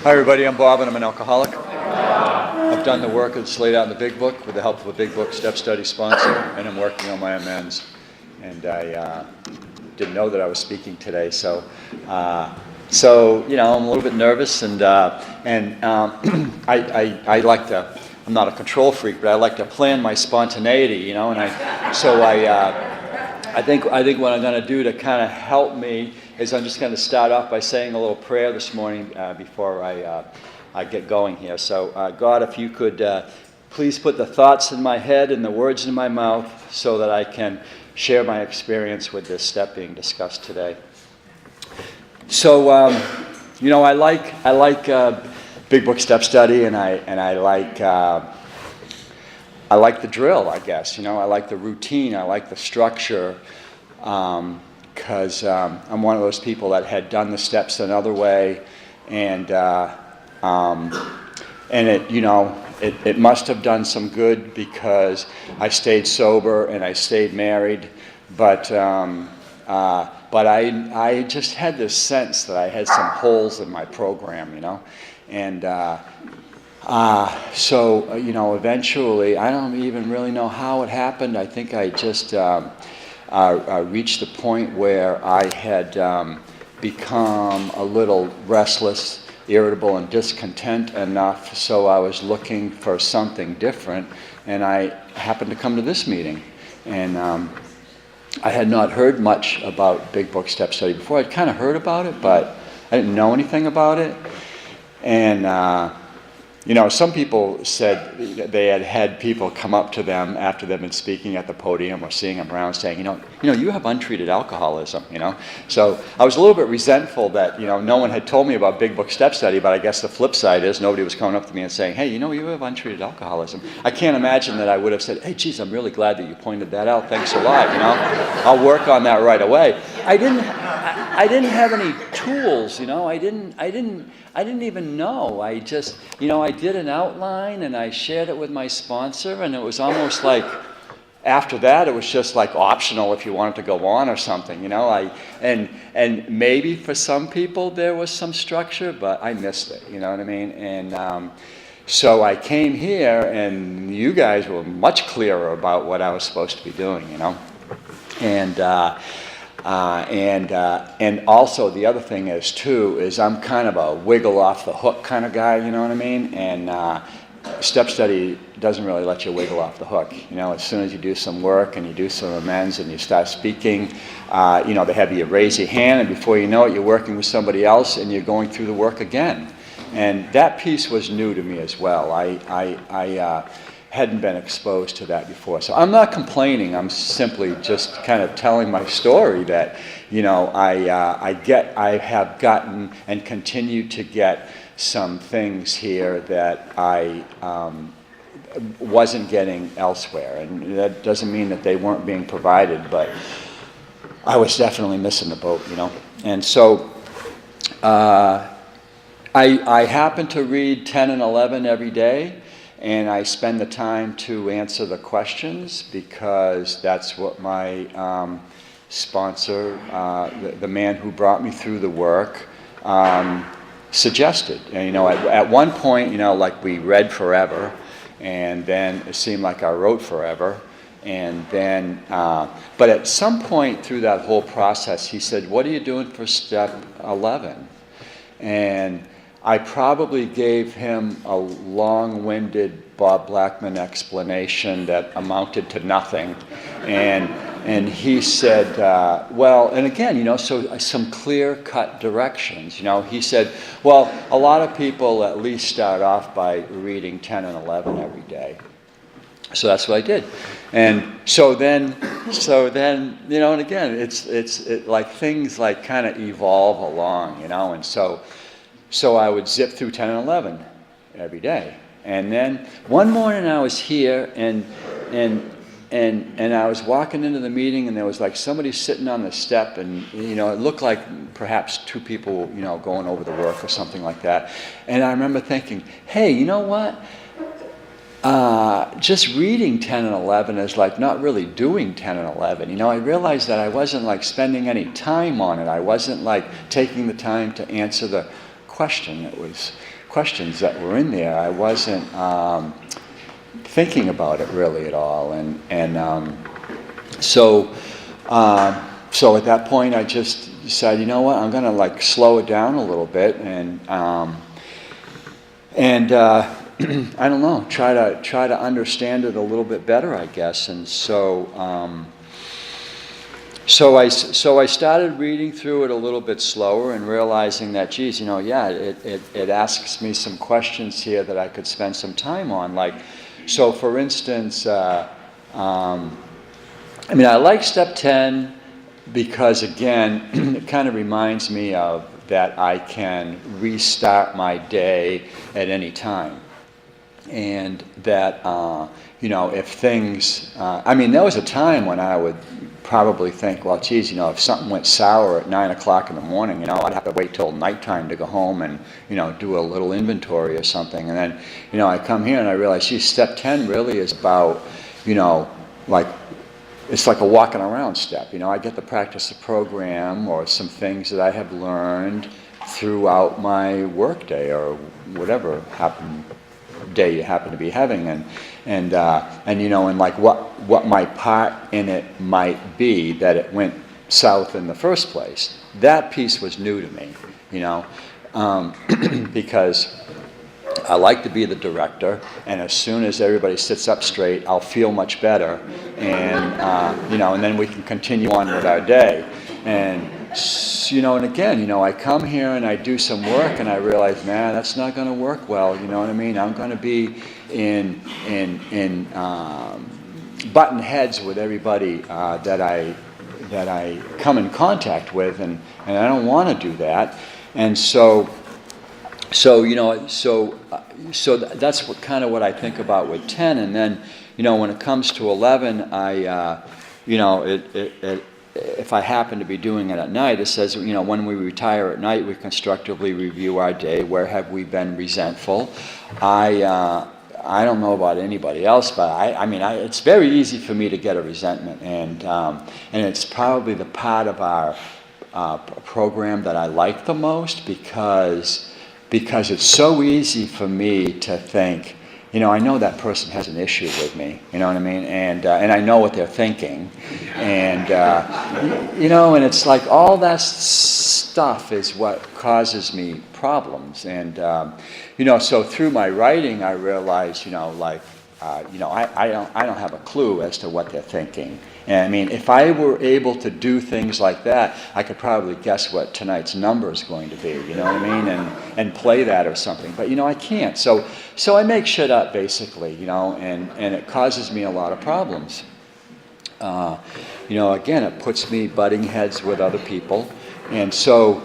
Hi everybody, I'm Bob and I'm an alcoholic. I've done the work that's laid out in the Big Book with the help of a Big Book Step Study sponsor, and I'm working on my amends. And I didn't know that I was speaking today, so I'm a little bit nervous, and I like to. I'm not a control freak, but I like to plan my spontaneity, and I think what I'm going to do to kind of help me is I'm just going to start off by saying a little prayer this morning before I get going here. So God, if you could please put the thoughts in my head and the words in my mouth so that I can share my experience with this step being discussed today. So, I like Big Book Step Study, and I like the drill, I guess. I like the routine. I like the structure, because I'm one of those people that had done the steps another way, and it must have done some good because I stayed sober and I stayed married, but I just had this sense that I had some holes in my program, and eventually, I don't even really know how it happened. I think I just reached the point where I had become a little restless, irritable, and discontent enough, so I was looking for something different, and I happened to come to this meeting. And I had not heard much about Big Book Step Study before. I'd kind of heard about it, but I didn't know anything about it. And some people said they had people come up to them after they've been speaking at the podium or seeing them around saying, you have untreated alcoholism, So I was a little bit resentful that, no one had told me about Big Book Step Study, but I guess the flip side is nobody was coming up to me and saying, hey, you have untreated alcoholism. I can't imagine that I would have said, hey, geez, I'm really glad that you pointed that out. Thanks a lot, I'll work on that right away. I didn't have any tools, I didn't even know. I just, I did an outline and I shared it with my sponsor, and it was almost like after that it was just like optional if you wanted to go on or something, and maybe for some people there was some structure, but I missed it, you know what I mean? And so I came here and you guys were much clearer about what I was supposed to be doing, And also the other thing is too, is I'm kind of a wiggle off the hook kind of guy, you know what I mean? And step study doesn't really let you wiggle off the hook. As soon as you do some work and you do some amends and you start speaking, they have you raise your hand, and before you know it, you're working with somebody else and you're going through the work again. And that piece was new to me as well. I hadn't been exposed to that before. So I'm not complaining. I'm simply just kind of telling my story that, I have gotten and continue to get some things here that I wasn't getting elsewhere. And that doesn't mean that they weren't being provided, but I was definitely missing the boat, And so I happen to read 10 and 11 every day. And I spend the time to answer the questions because that's what my sponsor, the man who brought me through the work, suggested. And, at one point, like we read forever, and then it seemed like I wrote forever. And then, but at some point through that whole process, he said, what are you doing for step 11? And I probably gave him a long-winded Bob Blackman explanation that amounted to nothing. And he said, and again, so some clear-cut directions. He said, well, a lot of people at least start off by reading 10 and 11 every day. So that's what I did. And so then, and again, it's like things like kind of evolve along, and so I would zip through 10 and 11 every day. And then one morning I was here and I was walking into the meeting, and there was like somebody sitting on the step, and it looked like perhaps two people, going over the work or something like that. And I remember thinking, hey, you know what? Just reading 10 and 11 is like not really doing 10 and 11. I realized that I wasn't like spending any time on it. I wasn't like taking the time to answer the question. It was questions that were in there. I wasn't thinking about it really at all, so at that point I just decided, you know what, I'm going to like slow it down a little bit and I don't know, try to understand it a little bit better, I guess. And so I started reading through it a little bit slower and realizing that, geez, you know, yeah, it asks me some questions here that I could spend some time on. Like, so for instance, I mean, I like step 10 because, again, it kind of reminds me of that I can restart my day at any time. And that, you know, if things, I mean, there was a time when I would probably think, well, geez, you know, if something went sour at 9 o'clock in the morning, you know, I'd have to wait till nighttime to go home and, you know, do a little inventory or something. And then, you know, I come here and I realize, geez, step 10 really is about, you know, like, it's like a walking around step. You know, I get to practice the program or some things that I have learned throughout my workday or whatever day you happen to be having, and you know, and like what my part in it might be that it went south in the first place. That piece was new to me, you know, because I like to be the director, and as soon as everybody sits up straight, I'll feel much better, and you know, and then we can continue on with our day. And you know, and again, you know, I come here and I do some work, and I realize, man, that's not going to work well. You know what I mean? I'm going to be in button heads with everybody that I come in contact with, and I don't want to do that. And so you know, so that's kind of what I think about with 10. And then, you know, when it comes to 11, I you know, if I happen to be doing it at night, it says, you know, when we retire at night, we constructively review our day. Where have we been resentful? I don't know about anybody else, but I mean, it's very easy for me to get a resentment, and it's probably the part of our program that I like the most because it's so easy for me to think, you know, I know that person has an issue with me, you know what I mean? And I know what they're thinking. And, you know, and it's like all that stuff is what causes me problems. And, you know, so through my writing, I realized, you know, like, you know, I don't have a clue as to what they're thinking. And I mean, if I were able to do things like that, I could probably guess what tonight's number is going to be, you know what I mean, and play that or something. But, you know, I can't. So I make shit up, basically, you know, and it causes me a lot of problems. You know, again, it puts me butting heads with other people. And so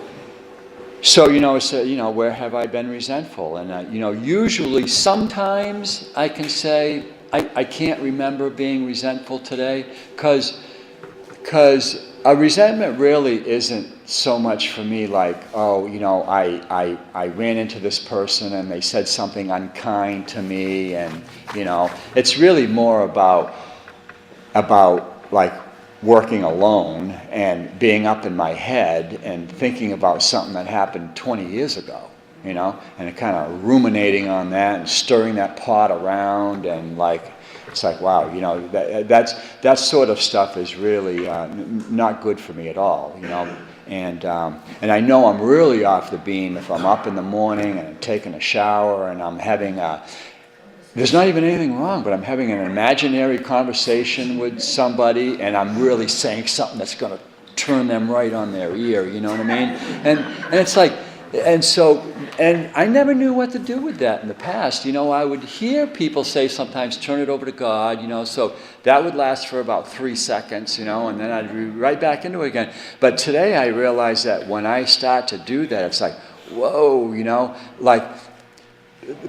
you know, you know, where have I been resentful? And, you know, usually sometimes I can say, I can't remember being resentful today, because a resentment really isn't so much for me like, oh, you know, I ran into this person and they said something unkind to me, and, you know, it's really more about like working alone and being up in my head and thinking about something that happened 20 years ago. You know, and kind of ruminating on that and stirring that pot around, and like, it's like, wow, you know, that sort of stuff is really not good for me at all, you know. And I know I'm really off the beam if I'm up in the morning and I'm taking a shower and I'm having there's not even anything wrong, but I'm having an imaginary conversation with somebody and I'm really saying something that's going to turn them right on their ear, you know what I mean? And it's like, and I never knew what to do with that in the past. You know, I would hear people say sometimes, turn it over to God, you know, so that would last for about 3 seconds, you know, and then I'd be right back into it again. But today I realize that when I start to do that, it's like, whoa, you know, like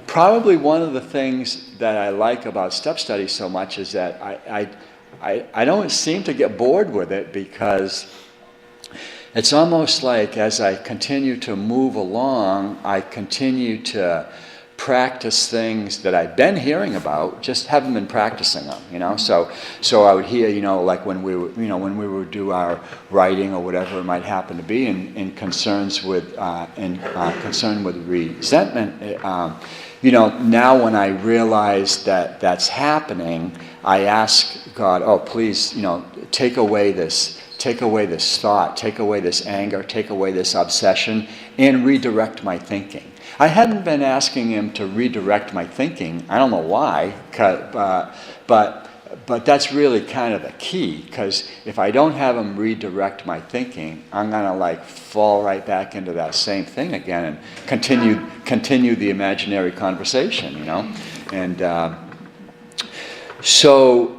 probably one of the things that I like about step study so much is that I don't seem to get bored with it, because it's almost like as I continue to move along, I continue to practice things that I've been hearing about, just haven't been practicing them, you know. So I would hear, you know, like when we would do our writing or whatever it might happen to be, in concerns with concern with resentment. You know, now when I realize that that's happening, I ask God, oh, please, you know, take away this thought, take away this anger, take away this obsession, and redirect my thinking. I hadn't been asking him to redirect my thinking. I don't know why, but that's really kind of the key, because if I don't have him redirect my thinking, I'm going to like fall right back into that same thing again and continue the imaginary conversation, you know. And so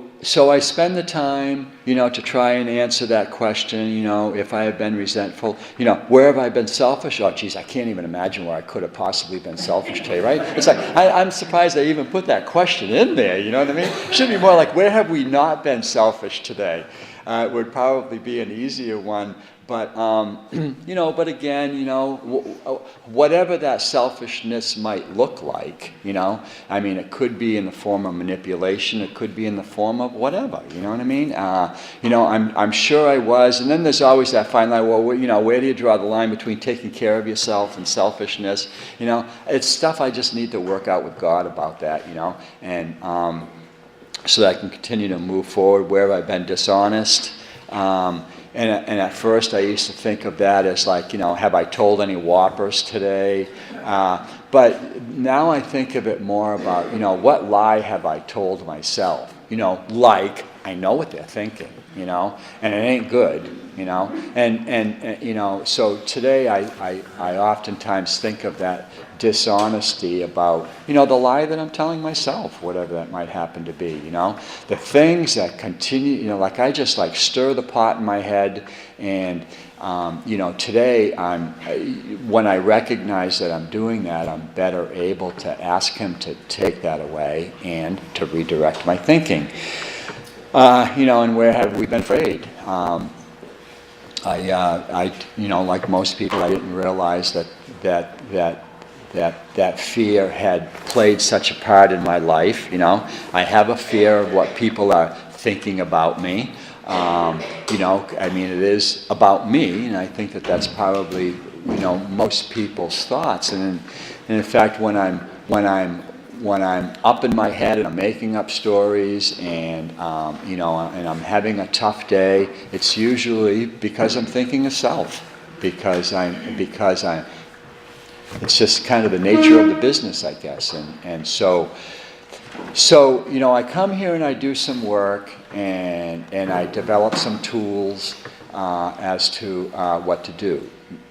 I spend the time, you know, to try and answer that question, you know, if I have been resentful, you know, where have I been selfish? Oh, geez, I can't even imagine where I could have possibly been selfish today, right? It's like, I'm surprised I even put that question in there, you know what I mean? It should be more like, where have we not been selfish today? It would probably be an easier one. But, you know, but again, you know, whatever that selfishness might look like, you know, I mean, it could be in the form of manipulation, it could be in the form of whatever, you know what I mean? You know, I'm sure I was, and then there's always that fine line, well, you know, where do you draw the line between taking care of yourself and selfishness? You know, it's stuff I just need to work out with God about that, you know, and so that I can continue to move forward. Where have I been dishonest? And at first I used to think of that as like, you know, have I told any whoppers today? But now I think of it more about, you know, what lie have I told myself? You know, like, I know what they're thinking, you know, and it ain't good, you know. And you know, so today I oftentimes think of that dishonesty about, you know, the lie that I'm telling myself, whatever that might happen to be, you know. The things that continue, you know, like I just like stir the pot in my head, and you know, today when I recognize that I'm doing that, I'm better able to ask him to take that away and to redirect my thinking. You know, and where have we been afraid? I you know, like most people, I didn't realize that fear had played such a part in my life. You know, I have a fear of what people are thinking about me. You know, I mean, it is about me, and I think that that's probably, you know, most people's thoughts. And in fact, when I'm up in my head and I'm making up stories, and you know, and I'm having a tough day, it's usually because I'm thinking of self, because it's just kind of the nature of the business, I guess. And so you know, I come here and I do some work, and I develop some tools as to what to do.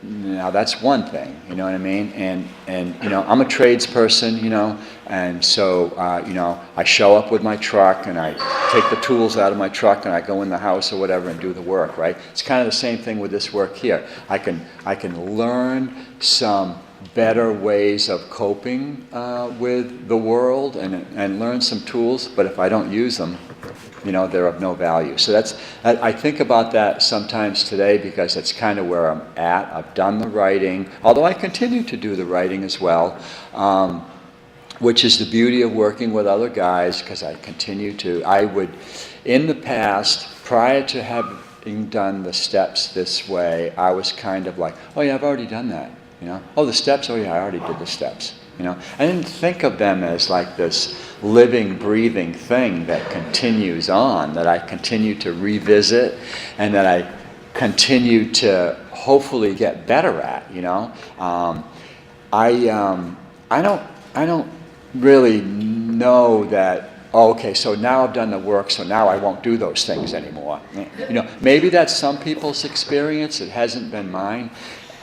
Now that's one thing, you know what I mean? And you know, I'm a tradesperson, you know, and so you know, I show up with my truck and I take the tools out of my truck and I go in the house or whatever and do the work, right? It's kind of the same thing with this work here. I can learn some better ways of coping with the world and learn some tools, but if I don't use them, you know, they're of no value. So I think about that sometimes today, because that's kind of where I'm at. I've done the writing, although I continue to do the writing as well, which is the beauty of working with other guys, because I continue to. I would, in the past, prior to having done the steps this way, I was kind of like, oh yeah, I've already done that. You know, oh, the steps, oh yeah, I already did the steps. You know, I didn't think of them as like this living, breathing thing that continues on, that I continue to revisit, and that I continue to hopefully get better at. You know, I don't really know that. Oh, okay, so now I've done the work, so now I won't do those things anymore. You know, maybe that's some people's experience. It hasn't been mine.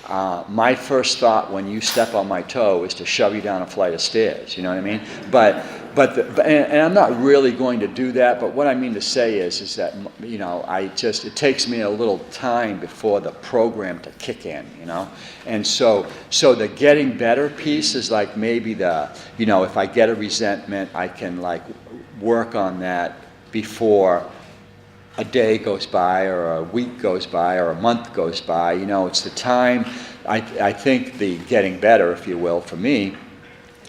My first thought when you step on my toe is to shove you down a flight of stairs. You know what I mean? And I'm not really going to do that. But what I mean to say is that, you know, it takes me a little time before the program to kick in. You know, and so the getting better piece is like maybe you know, if I get a resentment, I can like work on that before a day goes by, or a week goes by, or a month goes by. You know, it's the time. I think the getting better, if you will, for me,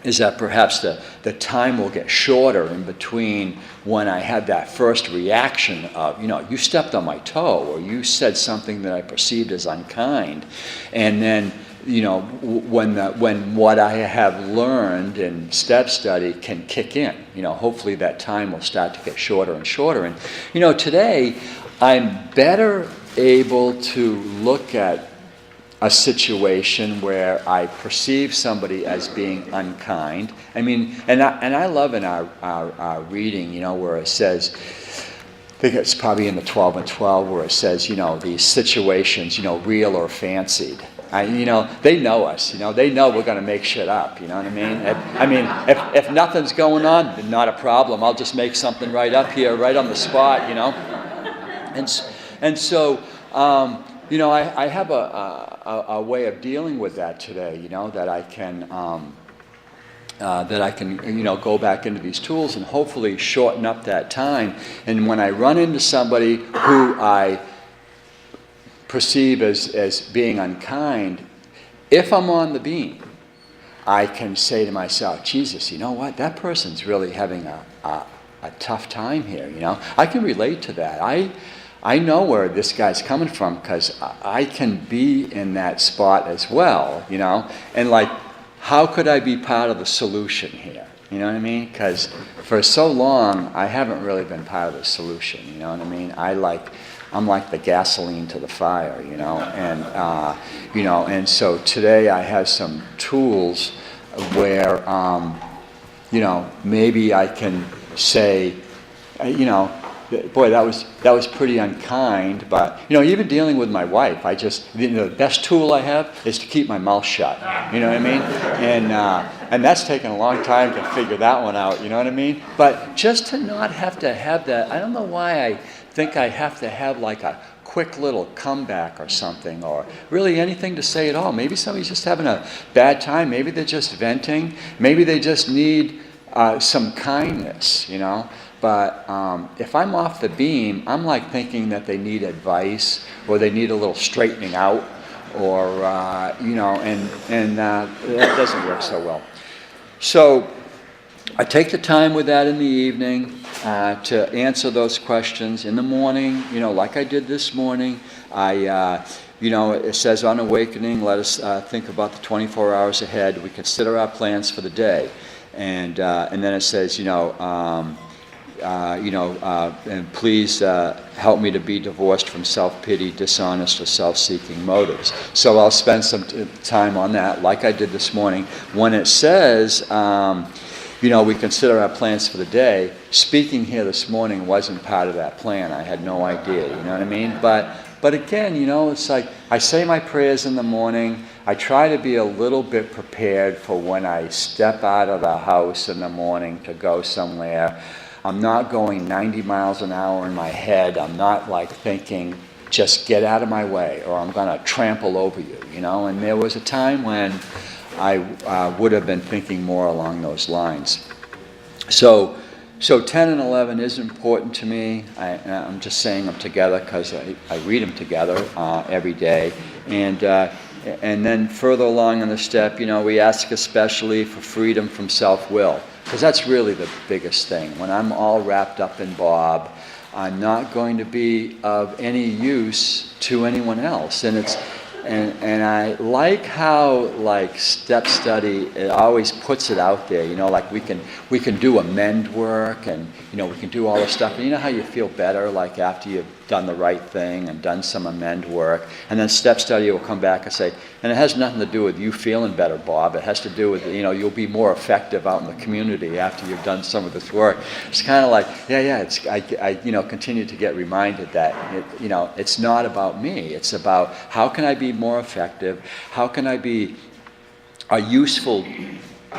is that perhaps the time will get shorter in between when I had that first reaction of, you stepped on my toe, or you said something that I perceived as unkind, and then, when what I have learned in step study can kick in, hopefully that time will start to get shorter and shorter. And, today I'm better able to look at a situation where I perceive somebody as being unkind. I mean, and I love in our reading, where it says, I think it's probably in the 12 and 12, where it says, these situations, real or fancied. They know us, they know we're going to make shit up, you know what I mean? If nothing's going on, then not a problem. I'll just make something right up here, right on the spot, And so, I have a way of dealing with that today, that I can, go back into these tools and hopefully shorten up that time. And when I run into somebody who I perceive as being unkind, if I'm on the beam, I can say to myself, Jesus, you know what? That person's really having a tough time here, I can relate to that. I know where this guy's coming from, because I can be in that spot as well, and how could I be part of the solution here? You know what I mean? Because for so long, I haven't really been part of the solution, you know what I mean? I'm like the gasoline to the fire, and so today I have some tools where, maybe I can say, boy, that was pretty unkind, but even dealing with my wife, the best tool I have is to keep my mouth shut. You know what I mean? And that's taken a long time to figure that one out. You know what I mean? But just to not have to have that, I don't know why I think I have to have like a quick little comeback or something, or really anything to say at all. Maybe somebody's just having a bad time. Maybe they're just venting. Maybe they just need some kindness. But if I'm off the beam, I'm like thinking that they need advice, or they need a little straightening out, or and that doesn't work so well. So I take the time with that in the evening to answer those questions. In the morning, like I did this morning, it says on awakening, let us think about the 24 hours ahead. We consider our plans for the day, and then it says, and please help me to be divorced from self-pity, dishonest, or self-seeking motives. So I'll spend some time on that, like I did this morning. When it says, we consider our plans for the day, speaking here this morning wasn't part of that plan. I had no idea, you know what I mean? But again, it's like I say my prayers in the morning. I try to be a little bit prepared for when I step out of the house in the morning to go somewhere. I'm not going 90 miles an hour in my head. I'm not like thinking, just get out of my way, or I'm going to trample over you, And there was a time when I would have been thinking more along those lines. So 10 and 11 is important to me. I'm just saying them together because I read them together every day. And then further along in the step, we ask especially for freedom from self-will. Because that's really the biggest thing. When I'm all wrapped up in Bob, I'm not going to be of any use to anyone else. And I like how step study, it always puts it out there, like we can do amend work, and we can do all this stuff. And how you feel better after you've done the right thing and done some amend work, and then step study will come back and say, and it has nothing to do with you feeling better, Bob. It has to do with you'll be more effective out in the community after you've done some of this work. It's kind of like I continue to get reminded that it's not about me. It's about how can I be more effective? How can I be a useful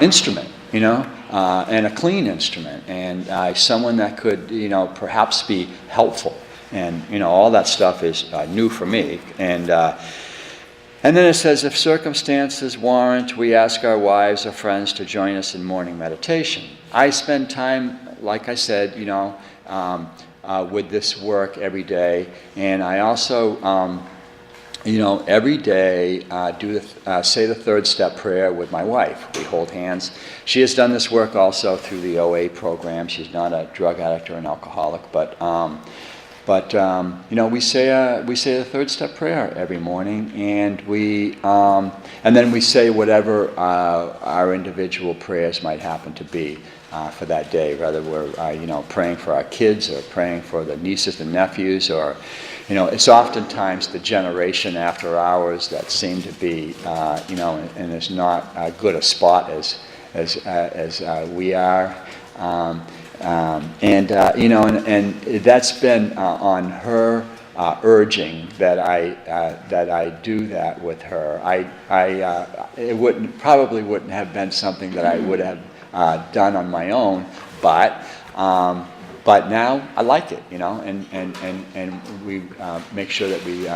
instrument? And a clean instrument, and someone that could perhaps be helpful. And all that stuff is new for me. And then it says, if circumstances warrant, we ask our wives or friends to join us in morning meditation. I spend time, like I said, with this work every day, and I also every day say the third step prayer with my wife. We hold hands. She has done this work also through the OA program. She's not a drug addict or an alcoholic, but we say the third step prayer every morning, and then we say whatever our individual prayers might happen to be for that day, whether we're praying for our kids or praying for the nieces and nephews, or it's oftentimes the generation after ours that seem to be and is not good a spot as we are. And that's been on her urging that I do that with her. It probably wouldn't have been something that I would have done on my own, but now I like it, and we make sure that we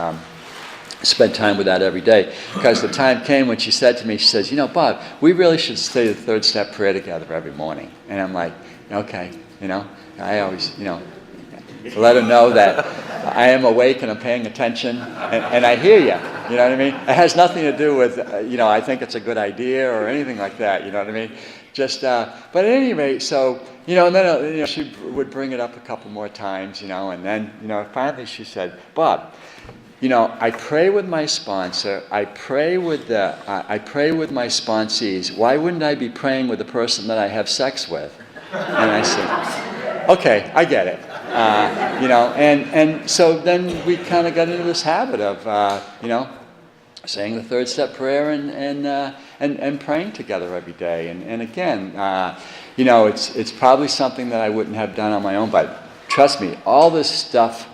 spend time with that every day. Because the time came when she said to me, she says, Bob, we really should say the third step prayer together every morning. And I'm like, okay, I always, let her know that I am awake and I'm paying attention, and I hear you. You know what I mean? It has nothing to do with, I think it's a good idea or anything like that. You know what I mean? Just, but at any rate, so, and then she would bring it up a couple more times, and then, finally she said, Bob, I pray with my sponsor. I pray with my sponsees. Why wouldn't I be praying with the person that I have sex with? And I said, okay, I get it. And so then we kind of got into this habit of, saying the third step prayer and praying together every day. And again, it's probably something that I wouldn't have done on my own. But trust me, all this stuff,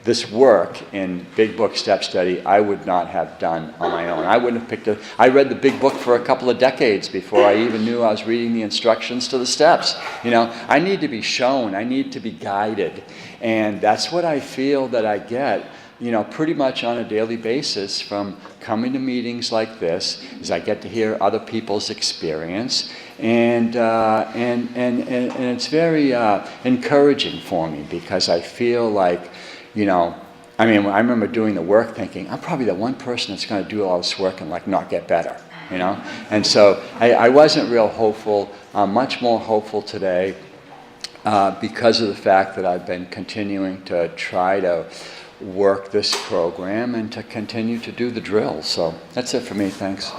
this work in Big Book Step Study, I would not have done on my own. I wouldn't have picked it. I read the Big Book for a couple of decades before I even knew I was reading the instructions to the steps. I need to be shown. I need to be guided. And that's what I feel that I get, pretty much on a daily basis from coming to meetings like this, is I get to hear other people's experience. And it's very encouraging for me, because I feel like, I remember doing the work thinking, I'm probably the one person that's going to do all this work and not get better, And so I wasn't real hopeful. I'm much more hopeful today because of the fact that I've been continuing to try to work this program and to continue to do the drills. So that's it for me. Thanks.